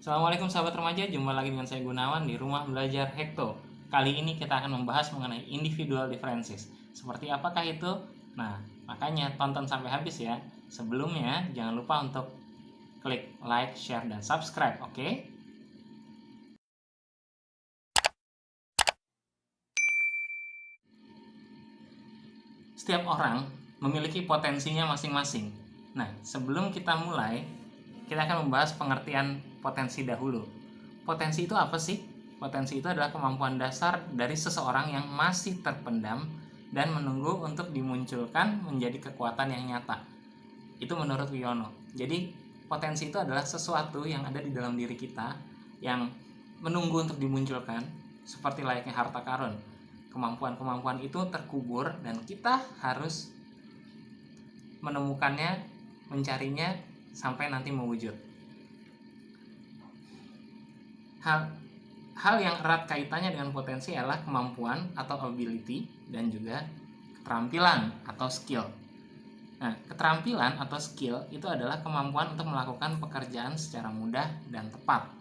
Assalamualaikum sahabat remaja, jumpa lagi dengan saya Gunawan di Rumah Belajar Hekto. Kali ini kita akan membahas mengenai individual differences. Seperti apakah itu? Nah, makanya tonton sampai habis ya. Sebelumnya, jangan lupa untuk klik like, share, dan subscribe, oke? Setiap orang memiliki potensinya masing-masing. Nah, sebelum kita mulai, kita akan membahas pengertian potensi dahulu. Potensi itu apa sih? Potensi itu adalah kemampuan dasar dari seseorang yang masih terpendam dan menunggu untuk dimunculkan menjadi kekuatan yang nyata. Itu menurut Wiono. Jadi, potensi itu adalah sesuatu yang ada di dalam diri kita yang menunggu untuk dimunculkan, seperti layaknya harta karun. Kemampuan-kemampuan itu terkubur dan kita harus menemukannya, mencarinya sampai nanti mewujud. Hal yang erat kaitannya dengan potensi adalah kemampuan atau ability dan juga keterampilan atau skill. Nah, keterampilan atau skill itu adalah kemampuan untuk melakukan pekerjaan secara mudah dan tepat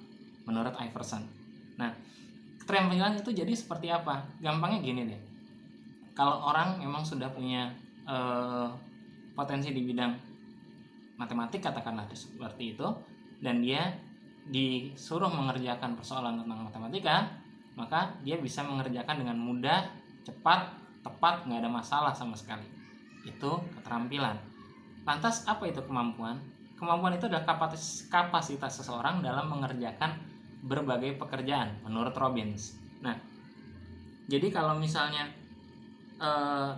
menurut Iverson. Nah, keterampilan itu jadi seperti apa? Gampangnya gini deh. Kalau orang memang sudah punya potensi di bidang matematik, katakanlah seperti itu, dan dia disuruh mengerjakan persoalan tentang matematika, maka dia bisa mengerjakan dengan mudah, cepat, tepat, nggak ada masalah sama sekali. Itu keterampilan. Lantas apa itu kemampuan? Kemampuan itu adalah kapasitas seseorang dalam mengerjakan berbagai pekerjaan menurut Robbins. Nah, jadi kalau misalnya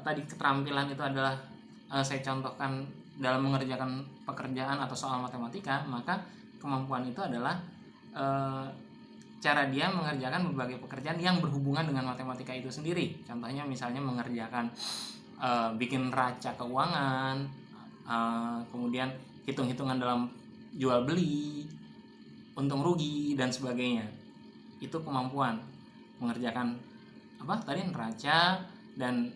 tadi keterampilan itu adalah saya contohkan dalam mengerjakan pekerjaan atau soal matematika, maka kemampuan itu adalah cara dia mengerjakan berbagai pekerjaan yang berhubungan dengan matematika itu sendiri. Contohnya misalnya mengerjakan bikin raca keuangan, kemudian hitung-hitungan dalam jual beli, untung rugi dan sebagainya. Itu kemampuan mengerjakan neraca dan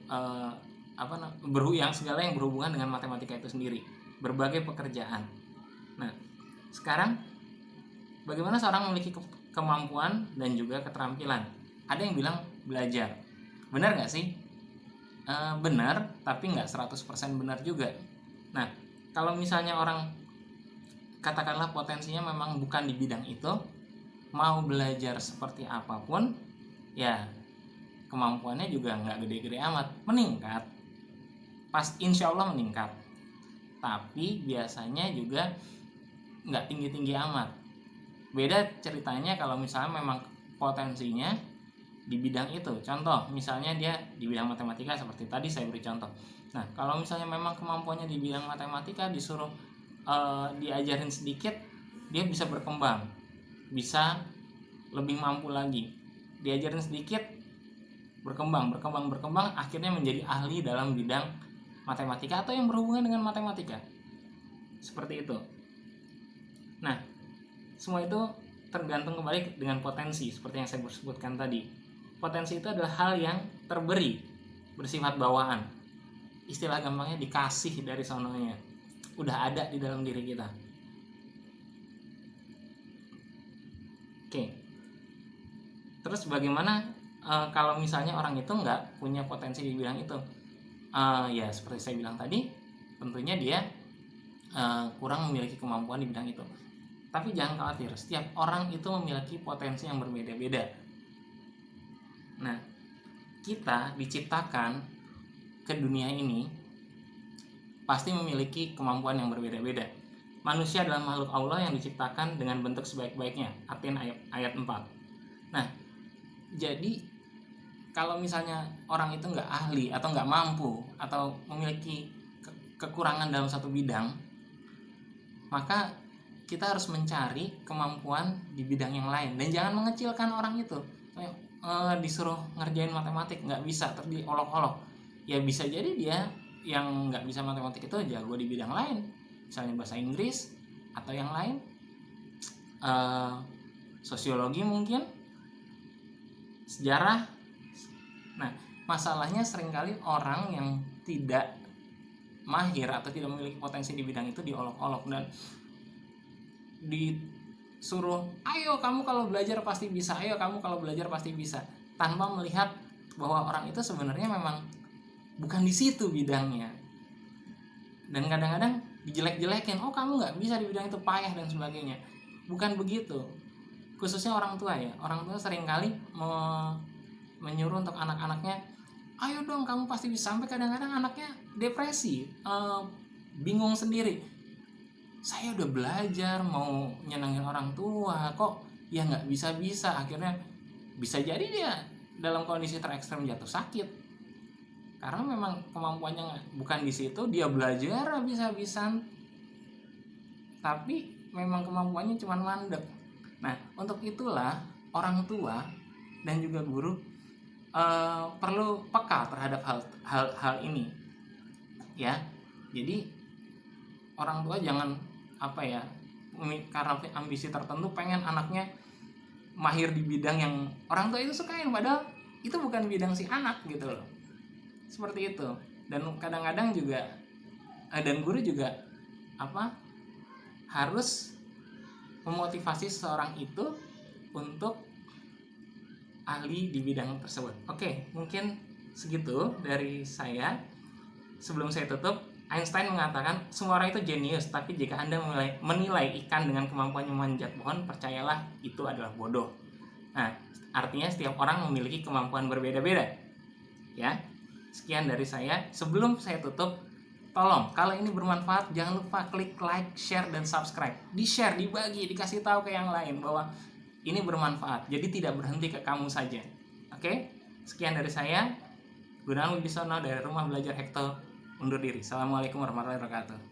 segala yang berhubungan dengan matematika itu sendiri, berbagai pekerjaan. Nah, sekarang bagaimana seorang memiliki kemampuan dan juga keterampilan? Ada yang bilang belajar. Benar nggak sih? Benar, tapi nggak 100% benar juga. Nah, kalau misalnya orang katakanlah potensinya memang bukan di bidang itu, mau belajar seperti apapun, ya kemampuannya juga nggak gede-gede amat, meningkat, insya Allah meningkat, tapi biasanya juga nggak tinggi-tinggi amat. Beda ceritanya kalau misalnya memang potensinya di bidang itu. Contoh misalnya dia di bidang matematika seperti tadi saya beri contoh. Nah, kalau misalnya memang kemampuannya di bidang matematika, disuruh diajarin sedikit, dia bisa berkembang, bisa lebih mampu lagi. Diajarin sedikit, berkembang, akhirnya menjadi ahli dalam bidang matematika atau yang berhubungan dengan matematika. Seperti itu. Nah, semua itu tergantung kembali dengan potensi, seperti yang saya sebutkan tadi. Potensi itu adalah hal yang terberi, bersifat bawaan. Istilah gampangnya dikasih dari sononya, udah ada di dalam diri kita. Oke. Terus bagaimana kalau misalnya orang itu nggak punya potensi di bidang itu? Ya seperti saya bilang tadi, tentunya dia kurang memiliki kemampuan di bidang itu. Tapi jangan khawatir, setiap orang itu memiliki potensi yang berbeda-beda. Nah, kita diciptakan ke dunia ini pasti memiliki kemampuan yang berbeda-beda. Manusia adalah makhluk Allah yang diciptakan dengan bentuk sebaik-baiknya. Atin ayat 4. Nah, jadi kalau misalnya orang itu nggak ahli atau nggak mampu atau memiliki kekurangan dalam satu bidang, maka kita harus mencari kemampuan di bidang yang lain. Dan jangan mengecilkan orang itu. Disuruh ngerjain matematik nggak bisa, terus diolok-olok. Ya bisa jadi dia yang nggak bisa matematik itu jago di bidang lain, misalnya bahasa Inggris atau yang lain, sosiologi mungkin, sejarah. Nah, masalahnya seringkali orang yang tidak mahir atau tidak memiliki potensi di bidang itu diolok-olok dan suruh, ayo kamu kalau belajar pasti bisa, ayo kamu kalau belajar pasti bisa, tanpa melihat bahwa orang itu sebenarnya memang bukan di situ bidangnya. Dan kadang-kadang dijelek-jelekin, oh kamu nggak bisa di bidang itu, payah dan sebagainya. Bukan begitu. Khususnya orang tua ya, orang tua seringkali menyuruh untuk anak-anaknya, ayo dong kamu pasti bisa, sampai kadang-kadang anaknya depresi, bingung sendiri. Saya udah belajar mau nyenengin orang tua kok ya nggak bisa-bisa. Akhirnya bisa jadi dia dalam kondisi terekstrem jatuh sakit karena memang kemampuannya bukan di situ. Dia belajar habis-habisan tapi memang kemampuannya cuma mandek. Nah, untuk itulah orang tua dan juga guru perlu peka terhadap hal ini ya. Jadi orang tua jangan karena ambisi tertentu pengen anaknya mahir di bidang yang orang tua itu sukain, padahal itu bukan bidang si anak gitu loh. Seperti itu. Dan kadang-kadang juga dan guru juga harus memotivasi seseorang itu untuk ahli di bidang tersebut. Oke, mungkin segitu dari saya. Sebelum saya tutup, Einstein mengatakan semua orang itu jenius, tapi jika Anda menilai ikan dengan kemampuannya memanjat pohon, percayalah itu adalah bodoh. Nah, artinya setiap orang memiliki kemampuan berbeda-beda. Ya, sekian dari saya. Sebelum saya tutup, tolong kalau ini bermanfaat jangan lupa klik like, share, dan subscribe. Di-share, dibagi, dikasih tahu ke yang lain bahwa ini bermanfaat. Jadi tidak berhenti ke kamu saja. Oke? Sekian dari saya. Gunawan Wibisono dari Rumah Belajar Hekto undur diri. Assalamualaikum warahmatullahi wabarakatuh.